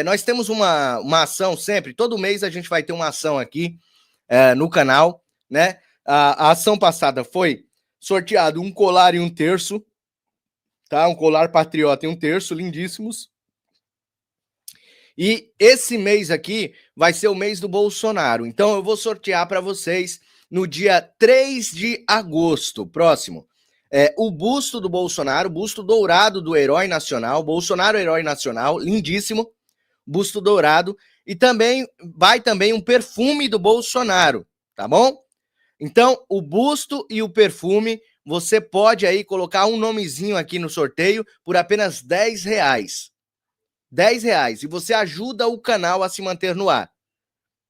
Nós temos uma ação sempre, todo mês a gente vai ter uma ação aqui no canal, né? A ação passada foi sorteado um colar e um terço, tá? Um colar patriota e um terço, lindíssimos. E esse mês aqui vai ser o mês do Bolsonaro. Então eu vou sortear para vocês no dia 3 de agosto, próximo. O busto do Bolsonaro, busto dourado do herói nacional, Bolsonaro herói nacional, lindíssimo, busto dourado. E também vai um perfume do Bolsonaro, tá bom? Então, o busto e o perfume, você pode aí colocar um nomezinho aqui no sorteio por apenas R$10. R$10. E você ajuda o canal a se manter no ar.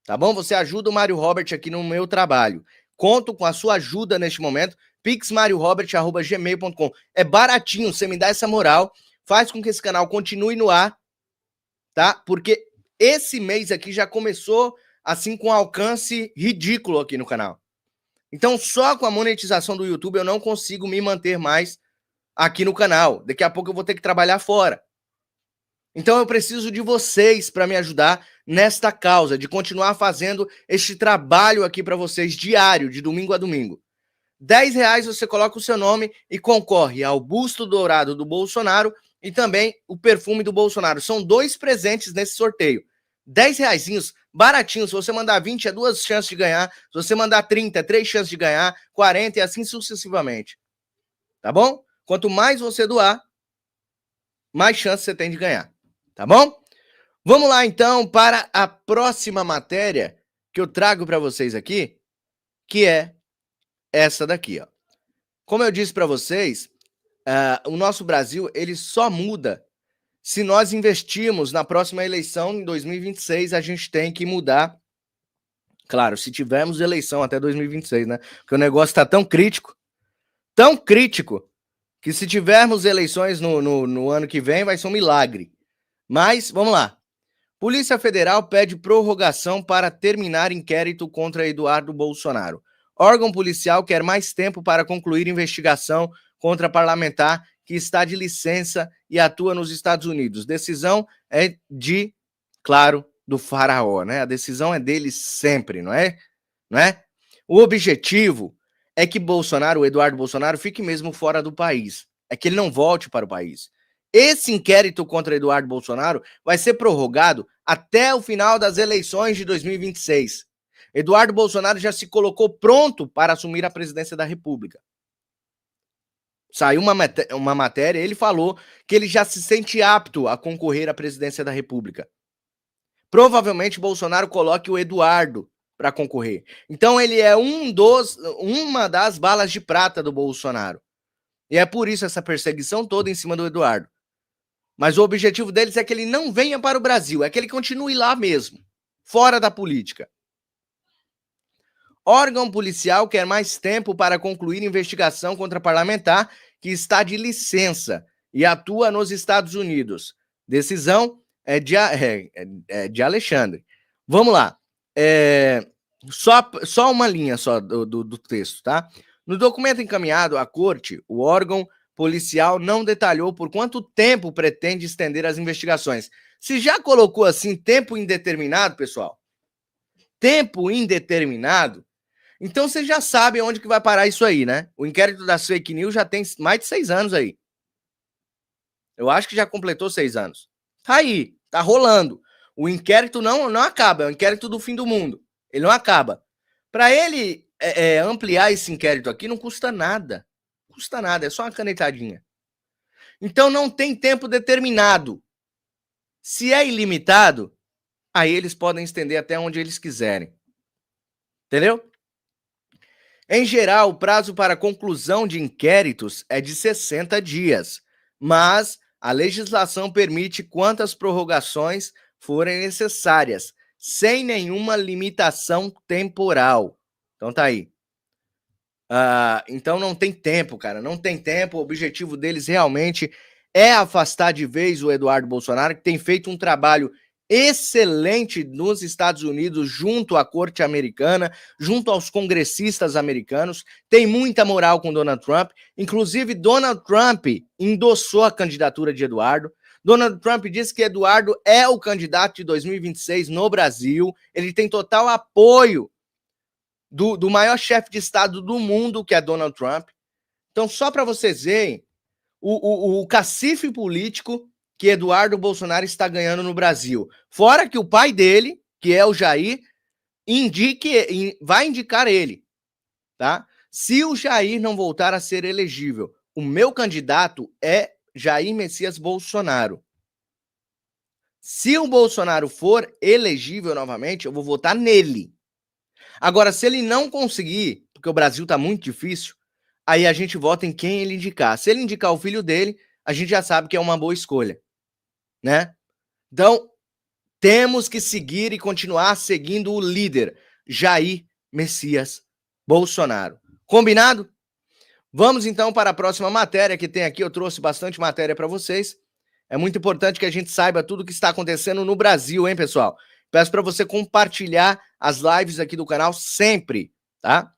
Tá bom? Você ajuda o Mário Robert aqui no meu trabalho. Conto com a sua ajuda neste momento. pixmariorobert@gmail.com. É baratinho, você me dá essa moral, faz com que esse canal continue no ar, tá? Porque esse mês aqui já começou assim com um alcance ridículo aqui no canal. Então, só com a monetização do YouTube eu não consigo me manter mais aqui no canal. Daqui a pouco eu vou ter que trabalhar fora. Então eu preciso de vocês para me ajudar nesta causa, de continuar fazendo este trabalho aqui para vocês diário, de domingo a domingo. R$10 você coloca o seu nome e concorre ao busto dourado do Bolsonaro e também o perfume do Bolsonaro. São 2 presentes nesse sorteio. R$10, baratinho. Se você mandar 20, é 2 chances de ganhar. Se você mandar 30, é 3 chances de ganhar. 40 e assim sucessivamente. Tá bom? Quanto mais você doar, mais chance você tem de ganhar. Tá bom? Vamos lá, então, para a próxima matéria que eu trago para vocês aqui, que é essa daqui, ó. Como eu disse para vocês, o nosso Brasil, ele só muda se nós investirmos na próxima eleição, em 2026, a gente tem que mudar. Claro, se tivermos eleição até 2026, né? Porque o negócio está tão crítico, que se tivermos eleições no ano que vem, vai ser um milagre. Mas, vamos lá. Polícia Federal pede prorrogação para terminar inquérito contra Eduardo Bolsonaro. Órgão policial quer mais tempo para concluir investigação contra parlamentar que está de licença e atua nos Estados Unidos. Decisão é do faraó, né? A decisão é dele sempre, não é? O objetivo é que o Eduardo Bolsonaro, fique mesmo fora do país. É que ele não volte para o país. Esse inquérito contra Eduardo Bolsonaro vai ser prorrogado até o final das eleições de 2026. Eduardo Bolsonaro já se colocou pronto para assumir a presidência da República. Saiu uma matéria, ele falou que ele já se sente apto a concorrer à presidência da República. Provavelmente Bolsonaro coloque o Eduardo para concorrer. Então ele é uma das balas de prata do Bolsonaro. E é por isso essa perseguição toda em cima do Eduardo. Mas o objetivo deles é que ele não venha para o Brasil, é que ele continue lá mesmo, fora da política. Órgão policial quer mais tempo para concluir investigação contra parlamentar que está de licença e atua nos Estados Unidos. Decisão é de Alexandre. Vamos lá. Só uma linha só do texto, tá? No documento encaminhado à corte, o órgão policial não detalhou por quanto tempo pretende estender as investigações. Se já colocou assim tempo indeterminado, pessoal, tempo indeterminado, então vocês já sabem onde que vai parar isso aí, né? O inquérito das fake news já tem mais de 6 anos aí. Eu acho que já completou 6 anos. Tá aí, tá rolando. O inquérito não acaba, é o inquérito do fim do mundo. Ele não acaba. Para ele ampliar esse inquérito aqui não custa nada. Custa nada, é só uma canetadinha. Então não tem tempo determinado. Se é ilimitado, aí eles podem estender até onde eles quiserem. Entendeu? Em geral, o prazo para conclusão de inquéritos é de 60 dias, mas a legislação permite quantas prorrogações forem necessárias, sem nenhuma limitação temporal. Então tá aí. Então não tem tempo, cara, não tem tempo. O objetivo deles realmente é afastar de vez o Eduardo Bolsonaro, que tem feito um trabalho excelente nos Estados Unidos, junto à corte americana, junto aos congressistas americanos, tem muita moral com Donald Trump. Inclusive, Donald Trump endossou a candidatura de Eduardo. Donald Trump disse que Eduardo é o candidato de 2026 no Brasil. Ele tem total apoio do maior chefe de Estado do mundo, que é Donald Trump. Então, só para vocês verem o cacife político que Eduardo Bolsonaro está ganhando no Brasil. Fora que o pai dele, que é o Jair, vai indicar ele, tá? Se o Jair não voltar a ser elegível, o meu candidato é Jair Messias Bolsonaro. Se o Bolsonaro for elegível novamente, eu vou votar nele. Agora, se ele não conseguir, porque o Brasil está muito difícil, aí a gente vota em quem ele indicar. Se ele indicar o filho dele, a gente já sabe que é uma boa escolha, né? Então, temos que seguir e continuar seguindo o líder, Jair Messias Bolsonaro. Combinado? Vamos então para a próxima matéria que tem aqui. Eu trouxe bastante matéria para vocês. É muito importante que a gente saiba tudo o que está acontecendo no Brasil, hein, pessoal? Peço para você compartilhar as lives aqui do canal sempre, tá?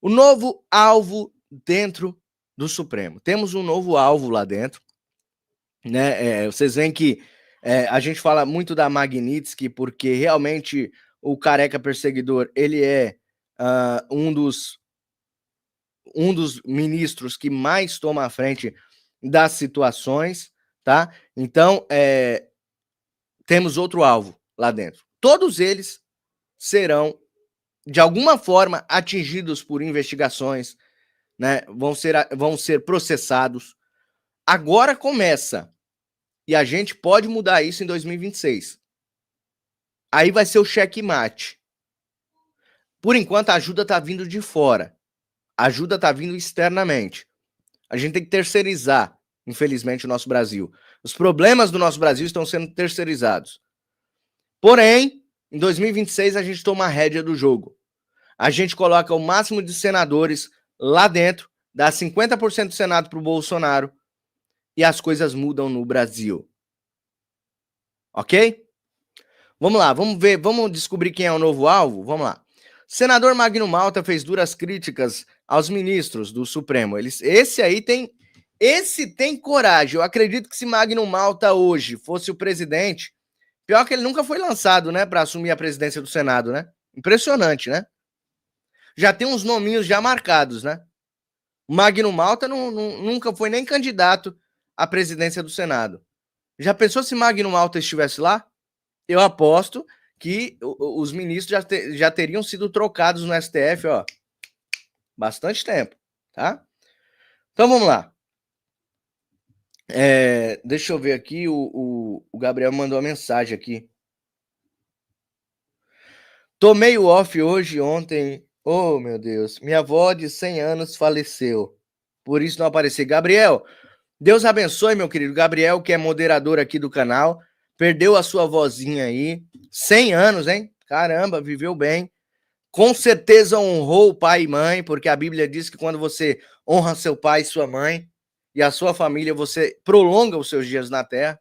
O novo alvo dentro do Supremo. Temos um novo alvo lá dentro, né? Vocês veem que a gente fala muito da Magnitsky, porque realmente o careca perseguidor, ele é um dos ministros que mais toma à frente das situações, tá? Então, temos outro alvo lá dentro. Todos eles serão, de alguma forma, atingidos por investigações, né? Vão ser processados. Agora começa. E a gente pode mudar isso em 2026. Aí vai ser o checkmate. Por enquanto, a ajuda está vindo de fora. A ajuda está vindo externamente. A gente tem que terceirizar, infelizmente, o nosso Brasil. Os problemas do nosso Brasil estão sendo terceirizados. Porém, em 2026, a gente toma a rédea do jogo. A gente coloca o máximo de senadores lá dentro, dá 50% do Senado para o Bolsonaro e as coisas mudam no Brasil. Ok? Vamos lá, vamos ver, vamos descobrir quem é o novo alvo? Vamos lá. Senador Magno Malta fez duras críticas aos ministros do Supremo. Esse tem coragem. Eu acredito que se Magno Malta hoje fosse o presidente, pior que ele nunca foi lançado, né, para assumir a presidência do Senado, né? Impressionante, né? Já tem uns nominhos já marcados, né? O Magno Malta nunca foi nem candidato à presidência do Senado. Já pensou se Magno Malta estivesse lá? Eu aposto que os ministros já teriam sido trocados no STF, ó, bastante tempo, tá? Então vamos lá. Deixa eu ver aqui, o Gabriel mandou uma mensagem aqui. Tô meio off hoje, ontem. Oh, meu Deus. Minha avó de 100 anos faleceu. Por isso não apareci. Gabriel, Deus abençoe, meu querido. Gabriel, que é moderador aqui do canal, perdeu a sua vozinha aí. 100 anos, hein? Caramba, viveu bem. Com certeza honrou o pai e mãe, porque a Bíblia diz que quando você honra seu pai e sua mãe e a sua família, você prolonga os seus dias na terra.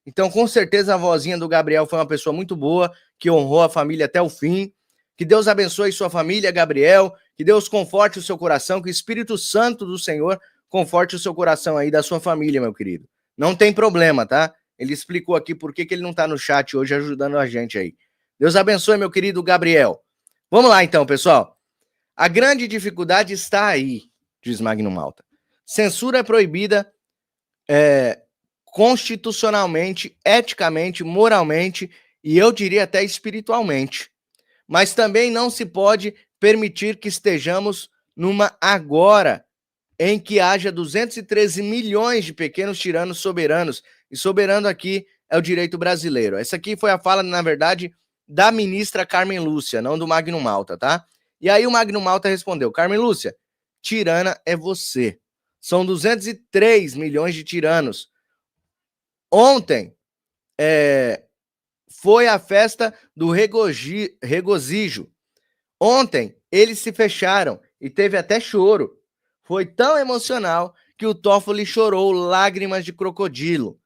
Então, com certeza, a vozinha do Gabriel foi uma pessoa muito boa, que honrou a família até o fim. Que Deus abençoe sua família, Gabriel. Que Deus conforte o seu coração, que o Espírito Santo do Senhor conforte o seu coração aí da sua família, meu querido. Não tem problema, tá? Ele explicou aqui por que ele não tá no chat hoje ajudando a gente aí. Deus abençoe, meu querido Gabriel. Vamos lá, então, pessoal. A grande dificuldade está aí, diz Magno Malta. Censura é proibida constitucionalmente, eticamente, moralmente e eu diria até espiritualmente. Mas também não se pode permitir que estejamos numa agora em que haja 213 milhões de pequenos tiranos soberanos. E soberano aqui é o direito brasileiro. Essa aqui foi a fala, na verdade, da ministra Carmen Lúcia, não do Magno Malta, tá? E aí o Magno Malta respondeu: Carmen Lúcia, tirana é você. São 203 milhões de tiranos. Ontem foi a festa do regozijo. Ontem eles se fecharam e teve até choro. Foi tão emocional que o Toffoli chorou lágrimas de crocodilo.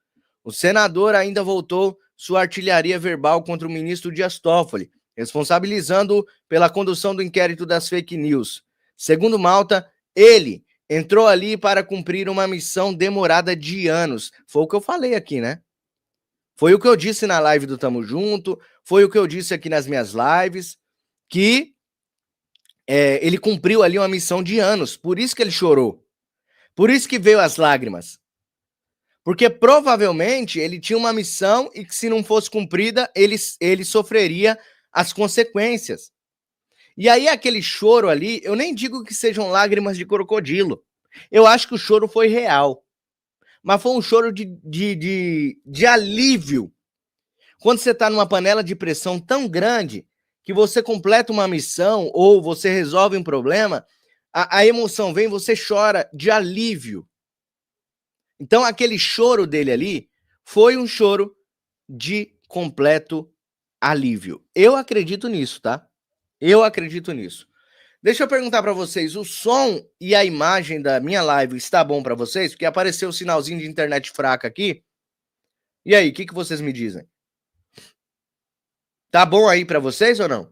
O senador ainda voltou sua artilharia verbal contra o ministro Dias Toffoli, responsabilizando-o pela condução do inquérito das fake news. Segundo Malta, ele entrou ali para cumprir uma missão demorada de anos. Foi o que eu falei aqui, né? Foi o que eu disse na live do Tamo Junto, foi o que eu disse aqui nas minhas lives, que ele cumpriu ali uma missão de anos, por isso que ele chorou. Por isso que veio as lágrimas. Porque provavelmente ele tinha uma missão e que se não fosse cumprida, ele sofreria as consequências. E aí aquele choro ali, eu nem digo que sejam lágrimas de crocodilo. Eu acho que o choro foi real. Mas foi um choro de alívio. Quando você está numa panela de pressão tão grande que você completa uma missão ou você resolve um problema, a emoção vem, você chora de alívio. Então, aquele choro dele ali foi um choro de completo alívio. Eu acredito nisso, tá? Eu acredito nisso. Deixa eu perguntar para vocês, o som e a imagem da minha live está bom para vocês? Porque apareceu o sinalzinho de internet fraca aqui. E aí, o que vocês me dizem? Tá bom aí para vocês ou não?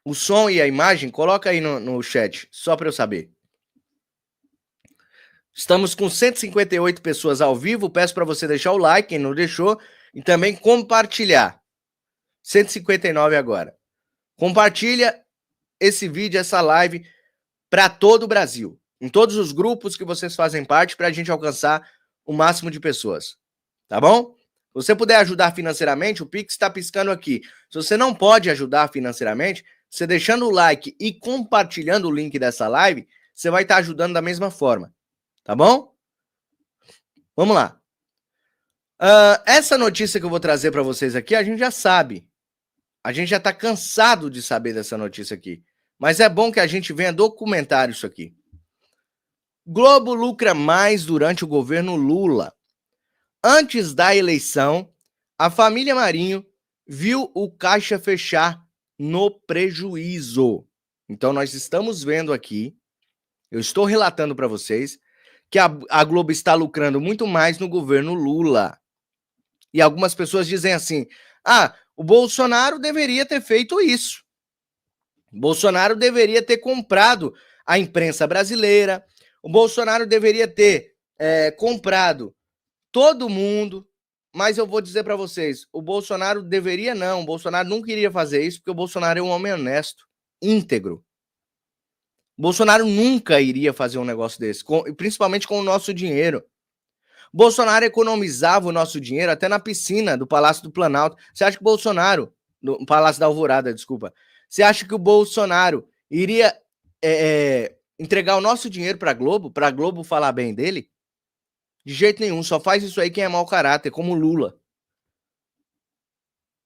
O som e a imagem, coloca aí no chat, só para eu saber. Estamos com 158 pessoas ao vivo. Peço para você deixar o like, quem não deixou, e também compartilhar. 159 agora. Compartilha esse vídeo, essa live, para todo o Brasil. Em todos os grupos que vocês fazem parte, para a gente alcançar o máximo de pessoas. Tá bom? Se você puder ajudar financeiramente, o Pix está piscando aqui. Se você não pode ajudar financeiramente, você deixando o like e compartilhando o link dessa live, você vai estar ajudando da mesma forma. Tá bom? Vamos lá. Essa notícia que eu vou trazer para vocês aqui, a gente já sabe. A gente já está cansado de saber dessa notícia aqui. Mas é bom que a gente venha documentar isso aqui. Globo lucra mais durante o governo Lula. Antes da eleição, a família Marinho viu o caixa fechar no prejuízo. Então, nós estamos vendo aqui, eu estou relatando para vocês, que a Globo está lucrando muito mais no governo Lula. E algumas pessoas dizem assim, o Bolsonaro deveria ter feito isso. O Bolsonaro deveria ter comprado a imprensa brasileira, o Bolsonaro deveria ter comprado todo mundo, mas eu vou dizer para vocês, o Bolsonaro deveria não, o Bolsonaro não queria fazer isso, porque o Bolsonaro é um homem honesto, íntegro. O Bolsonaro nunca iria fazer um negócio desse, principalmente com o nosso dinheiro. O Bolsonaro economizava o nosso dinheiro até na piscina do Palácio do Planalto. Você acha que o Bolsonaro, no Palácio da Alvorada, desculpa, você acha que o Bolsonaro iria entregar o nosso dinheiro para a Globo falar bem dele? De jeito nenhum, só faz isso aí quem é mau caráter, como o Lula.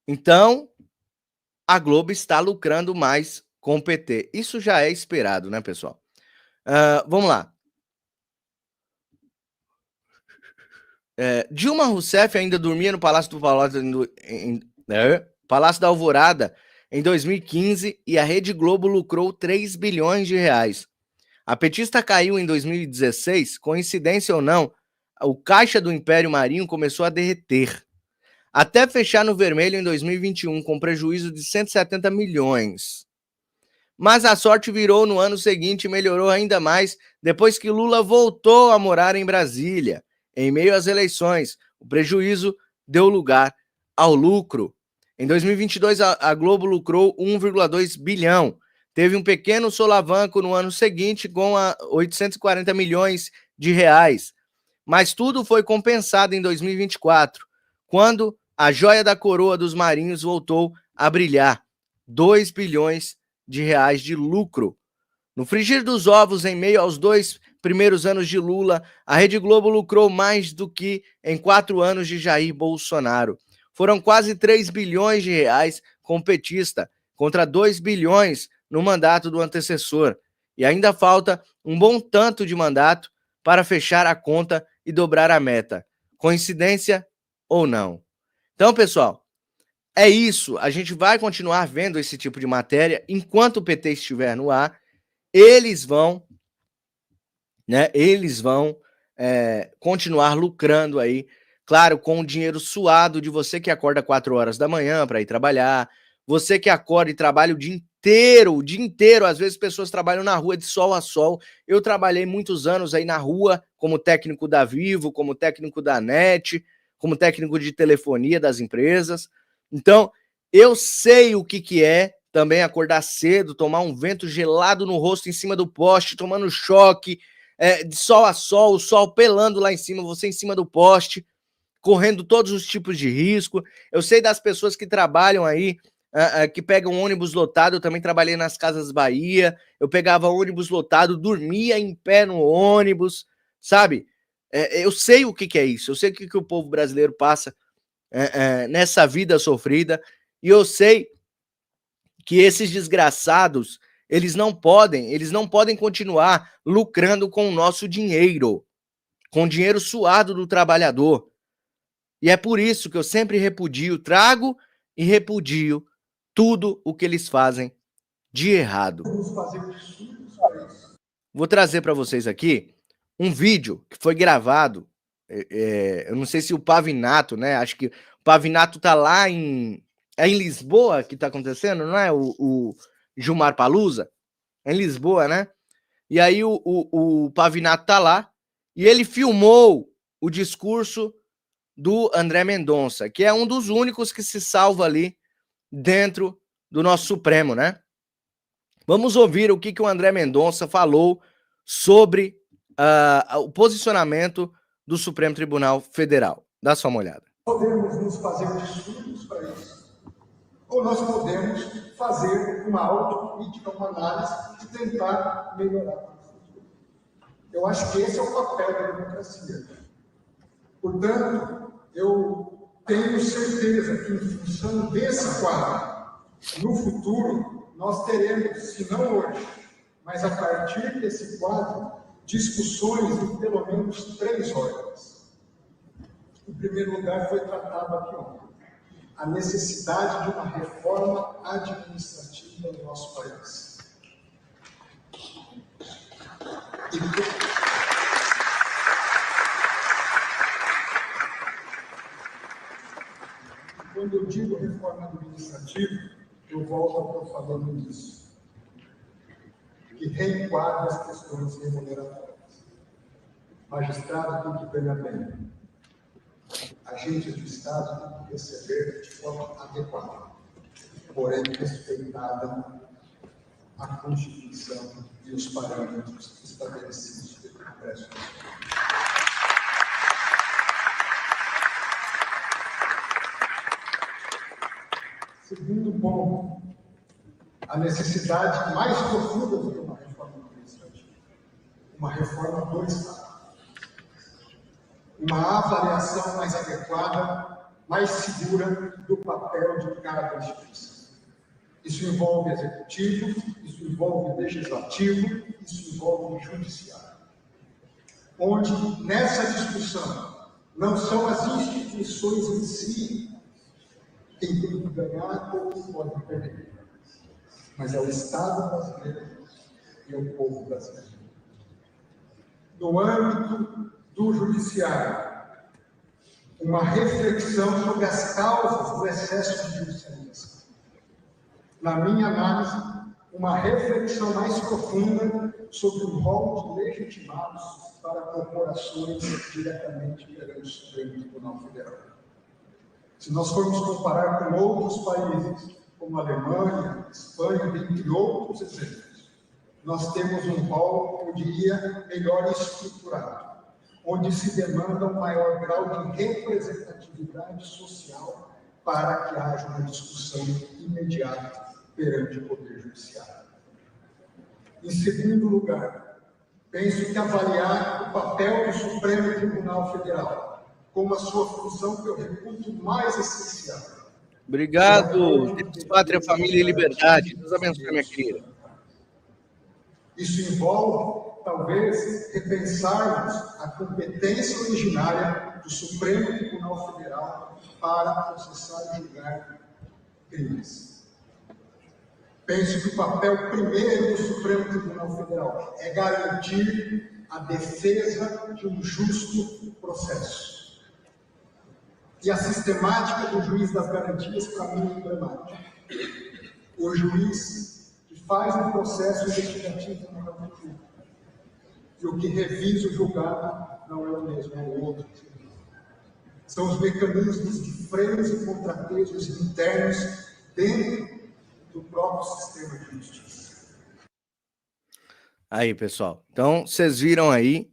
Então, a Globo está lucrando mais com o PT. Isso já é esperado, né, pessoal? Vamos lá. Dilma Rousseff ainda dormia no Palácio Palácio da Alvorada em 2015 e a Rede Globo lucrou 3 bilhões de reais. A petista caiu em 2016, coincidência ou não, o caixa do Império Marinho começou a derreter, até fechar no vermelho em 2021, com prejuízo de 170 milhões. Mas a sorte virou no ano seguinte e melhorou ainda mais depois que Lula voltou a morar em Brasília. Em meio às eleições, o prejuízo deu lugar ao lucro. Em 2022, a Globo lucrou 1,2 bilhão. Teve um pequeno solavanco no ano seguinte com 840 milhões de reais. Mas tudo foi compensado em 2024, quando a joia da coroa dos marinhos voltou a brilhar. 2 bilhões de reais de lucro. No frigir dos ovos, em meio aos 2 primeiros anos de Lula, a Rede Globo lucrou mais do que em 4 anos de Jair Bolsonaro. Foram quase 3 bilhões de reais com o petista, contra 2 bilhões no mandato do antecessor. E ainda falta um bom tanto de mandato para fechar a conta e dobrar a meta. Coincidência ou não? Então, pessoal, é isso. A gente vai continuar vendo esse tipo de matéria enquanto o PT estiver no ar. Eles vão continuar lucrando aí, claro, com o dinheiro suado de você que acorda 4 horas da manhã para ir trabalhar, Você que acorda e trabalha o dia inteiro, às vezes pessoas trabalham na rua de sol a sol. Eu trabalhei muitos anos aí na rua, como técnico da Vivo, como técnico da NET, como técnico de telefonia das empresas. Então, eu sei o que é também acordar cedo, tomar um vento gelado no rosto em cima do poste, tomando choque, de sol a sol, o sol pelando lá em cima, você em cima do poste, correndo todos os tipos de risco. Eu sei das pessoas que trabalham aí, que pegam ônibus lotado. Eu também trabalhei nas Casas Bahia, eu pegava ônibus lotado, dormia em pé no ônibus, sabe? Eu sei o que é isso, eu sei o que o povo brasileiro passa nessa vida sofrida, e eu sei que esses desgraçados, eles não podem continuar lucrando com o nosso dinheiro, com o dinheiro suado do trabalhador. E é por isso que eu sempre trago e repudio tudo o que eles fazem de errado. Vou trazer para vocês aqui um vídeo que foi gravado. Eu não sei se o Pavinato, né? Acho que o Pavinato tá lá em Lisboa que tá acontecendo, não é? O Gilmar Palusa? É em Lisboa, né? E aí o Pavinato tá lá e ele filmou o discurso do André Mendonça, que é um dos únicos que se salva ali dentro do nosso Supremo, né? Vamos ouvir o que o André Mendonça falou sobre o posicionamento do Supremo Tribunal Federal. Dá só uma olhada. Podemos nos fazer de surdos para isso, ou nós podemos fazer uma autocrítica, uma análise e tentar melhorar. Eu acho que esse é o papel da democracia. Portanto, eu tenho certeza que, em função desse quadro, no futuro, nós teremos, se não hoje, mas a partir desse quadro, discussões em pelo menos 3 ordens. Em primeiro lugar, foi tratado aqui ontem a necessidade de uma reforma administrativa no nosso país. Quando eu digo reforma administrativa, eu volto ao que eu falei no início, que reenquadra as questões remuneratórias. Magistrado tem que ganhar bem. Agentes do Estado têm que receber de forma adequada, porém respeitada a Constituição e os parâmetros estabelecidos pelo Congresso Nacional. Segundo ponto, a necessidade mais profunda do que uma reforma administrativa, uma reforma do Estado. Uma avaliação mais adequada, mais segura do papel de cada instituição. Isso envolve executivo, isso envolve legislativo, isso envolve judiciário. Onde, nessa discussão, não são as instituições em si quem tem que ganhar ou quem pode perder, mas é o Estado brasileiro e é o povo brasileiro. No âmbito do judiciário, uma reflexão sobre as causas do excesso de judicialização. Na minha análise, uma reflexão mais profunda sobre o rol de legitimados para corporações diretamente perante o Supremo Tribunal Federal. Se nós formos comparar com outros países, como a Alemanha, Espanha, entre outros exemplos, nós temos um rol, eu diria, melhor estruturado, onde se demanda um maior grau de representatividade social para que haja uma discussão imediata perante o Poder Judiciário. Em segundo lugar, penso que avaliar o papel do Supremo Tribunal Federal como a sua função que eu reputo mais essencial. Obrigado. Deus, Pátria, Família e Liberdade. Deus abençoe, minha querida. Isso envolve, talvez, repensarmos a competência originária do Supremo Tribunal Federal para processar e julgar crimes. Penso que o papel primeiro do Supremo Tribunal Federal é garantir a defesa de um justo processo. E a sistemática do juiz das garantias, para mim, é emblemática. O juiz que faz um processo investigativo não é o que julga. E o que revisa o julgado não é o mesmo, é o outro. São os mecanismos de freios e contrapesos internos dentro do próprio sistema de justiça. Aí, pessoal. Então, vocês viram aí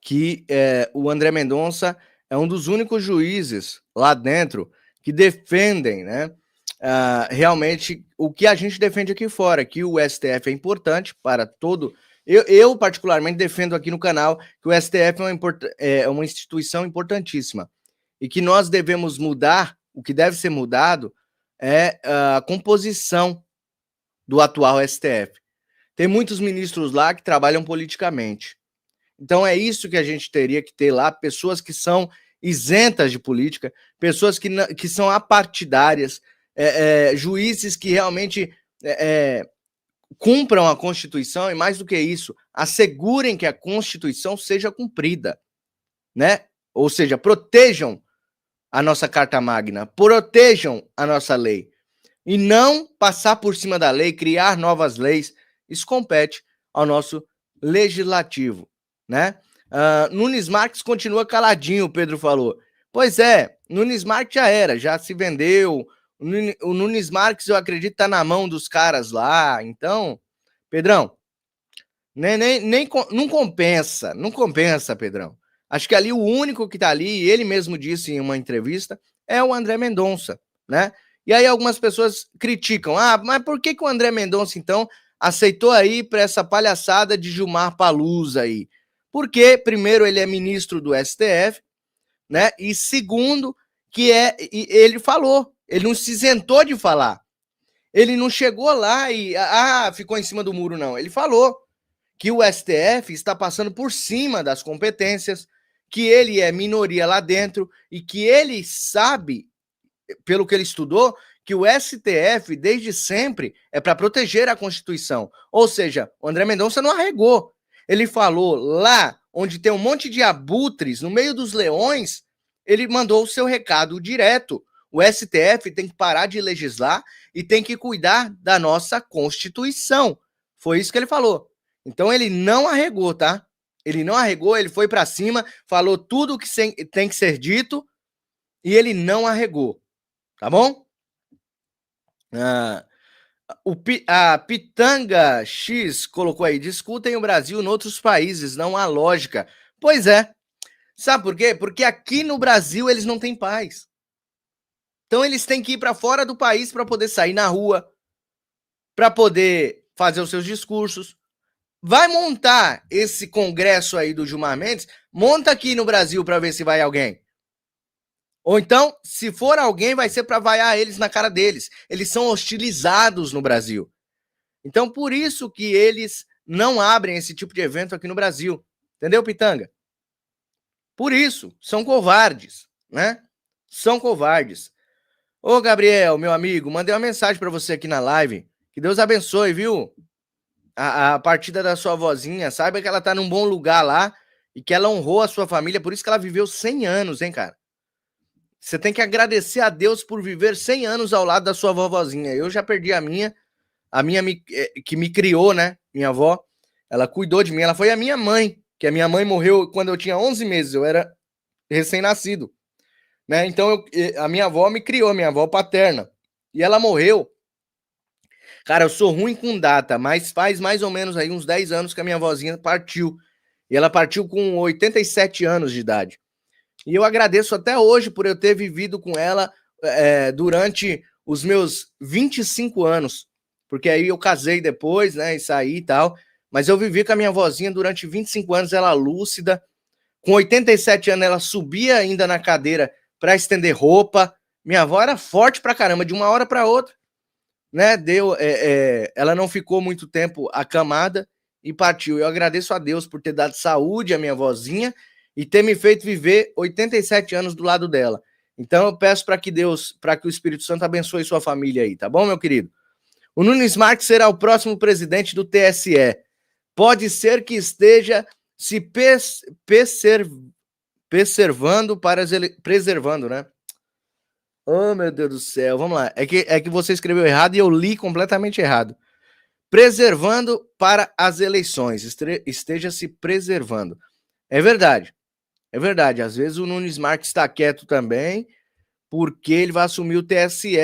que o André Mendonça é um dos únicos juízes lá dentro que defendem, né, realmente o que a gente defende aqui fora, que o STF é importante para todo... Eu particularmente, defendo aqui no canal que o STF é uma instituição importantíssima e que nós devemos mudar, o que deve ser mudado é a composição do atual STF. Tem muitos ministros lá que trabalham politicamente. Então é isso que a gente teria que ter lá, pessoas que são isentas de política, pessoas que são apartidárias, juízes que realmente cumpram a Constituição e, mais do que isso, assegurem que a Constituição seja cumprida, né? Ou seja, protejam a nossa Carta Magna, protejam a nossa lei. E não passar por cima da lei, criar novas leis. Isso compete ao nosso legislativo, né? Nunes Marques continua caladinho, o Pedro falou. Pois é, Nunes Marques já era, já se vendeu. O Nunes Marques, eu acredito, tá na mão dos caras lá. Então, Pedrão, não compensa, Pedrão. Acho que ali o único que tá ali, ele mesmo disse em uma entrevista, é o André Mendonça, né? E aí algumas pessoas criticam. Mas por que o André Mendonça, então, aceitou aí para essa palhaçada de Gilmar Palusa aí? Porque, primeiro, ele é ministro do STF, né? E segundo, ele falou, ele não se isentou de falar. Ele não chegou lá e ficou em cima do muro, não. Ele falou que o STF está passando por cima das competências, que ele é minoria lá dentro e que ele sabe, pelo que ele estudou, que o STF, desde sempre, é para proteger a Constituição. Ou seja, o André Mendonça não arregou. Ele falou lá, onde tem um monte de abutres, no meio dos leões, ele mandou o seu recado direto. O STF tem que parar de legislar e tem que cuidar da nossa Constituição. Foi isso que ele falou. Então ele não arregou, tá? Ele não arregou, ele foi para cima, falou tudo o que tem que ser dito e ele não arregou. Tá bom? A Pitanga X colocou aí: discutem o Brasil em outros países, não há lógica. Pois é. Sabe por quê? Porque aqui no Brasil eles não têm paz. Então eles têm que ir para fora do país para poder sair na rua, para poder fazer os seus discursos. Vai montar esse congresso aí do Gilmar Mendes, monta aqui no Brasil para ver se vai alguém. Ou então, se for alguém, vai ser para vaiar eles na cara deles. Eles são hostilizados no Brasil. Então, por isso que eles não abrem esse tipo de evento aqui no Brasil. Entendeu, Pitanga? Por isso, são covardes, né? São covardes. Ô, Gabriel, meu amigo, mandei uma mensagem para você aqui na live. Que Deus abençoe, viu? A partida da sua vozinha. Saiba que ela tá num bom lugar lá e que ela honrou a sua família. Por isso que ela viveu 100 anos, hein, cara? Você tem que agradecer a Deus por viver 100 anos ao lado da sua vovozinha. Eu já perdi a minha que me criou, né? Minha avó, ela cuidou de mim. Ela foi a minha mãe, que a minha mãe morreu quando eu tinha 11 meses. Eu era recém-nascido, né? Então, a minha avó me criou, minha avó paterna. E ela morreu. Cara, eu sou ruim com data, mas faz mais ou menos aí uns 10 anos que a minha vozinha partiu. E ela partiu com 87 anos de idade. E eu agradeço até hoje por eu ter vivido com ela durante os meus 25 anos. Porque aí eu casei depois, né, e saí e tal. Mas eu vivi com a minha vozinha durante 25 anos, ela lúcida. Com 87 anos, ela subia ainda na cadeira para estender roupa. Minha avó era forte pra caramba, de uma hora para outra. Né, ela não ficou muito tempo acamada e partiu. Eu agradeço a Deus por ter dado saúde à minha vozinha e ter me feito viver 87 anos do lado dela. Então eu peço para que o Espírito Santo abençoe sua família aí, tá bom, meu querido? O Nunes Marques será o próximo presidente do TSE. Pode ser que esteja se preservando, né? Oh, meu Deus do céu. Vamos lá. É que você escreveu errado e eu li completamente errado. Preservando para as eleições. Esteja se preservando. É verdade. É verdade. Às vezes o Nunes Marques está quieto também, porque ele vai assumir o TSE,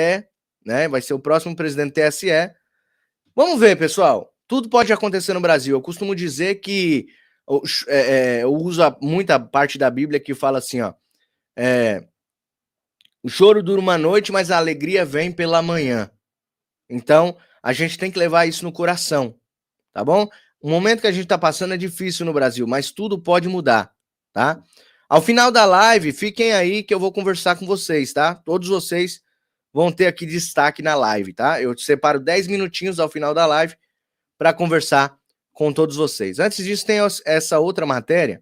né? Vai ser o próximo presidente do TSE. Vamos ver, pessoal. Tudo pode acontecer no Brasil. Eu costumo dizer que eu uso muita parte da Bíblia que fala assim, ó. O choro dura uma noite, mas a alegria vem pela manhã. Então, a gente tem que levar isso no coração, tá bom? O momento que a gente tá passando é difícil no Brasil, mas tudo pode mudar, tá? Ao final da live, fiquem aí que eu vou conversar com vocês, tá? Todos vocês vão ter aqui destaque na live, tá? Eu separo 10 minutinhos ao final da live para conversar com todos vocês. Antes disso, tem essa outra matéria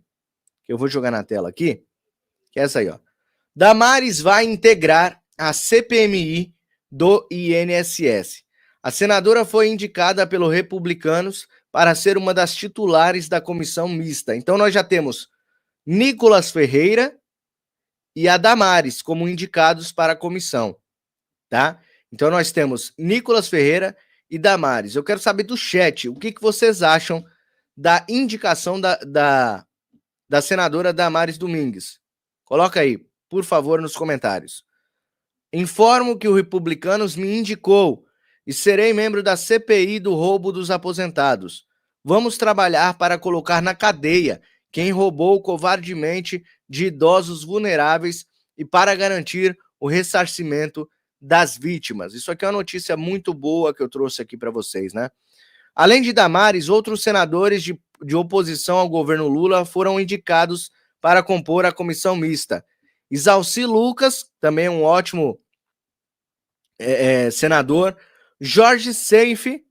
que eu vou jogar na tela aqui, que é essa aí, ó. Damares vai integrar a CPMI do INSS. A senadora foi indicada pelos republicanos para ser uma das titulares da comissão mista. Então nós já temos Nicolas Ferreira e a Damares como indicados para a comissão, tá? Então nós temos Nicolas Ferreira e Damares. Eu quero saber do chat, o que vocês acham da indicação da senadora Damares Domingues? Coloca aí, por favor, nos comentários. Informo que o Republicanos me indicou e serei membro da CPI do roubo dos aposentados. Vamos trabalhar para colocar na cadeia quem roubou covardemente de idosos vulneráveis e para garantir o ressarcimento das vítimas. Isso aqui é uma notícia muito boa que eu trouxe aqui para vocês, né? Além de Damares, outros senadores de oposição ao governo Lula foram indicados para compor a comissão mista. Isalci Lucas, também um ótimo senador, Jorge Seife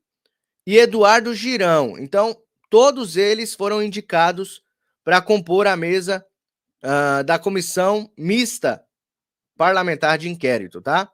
e Eduardo Girão. Então, todos eles foram indicados para compor a mesa da comissão mista parlamentar de inquérito, tá?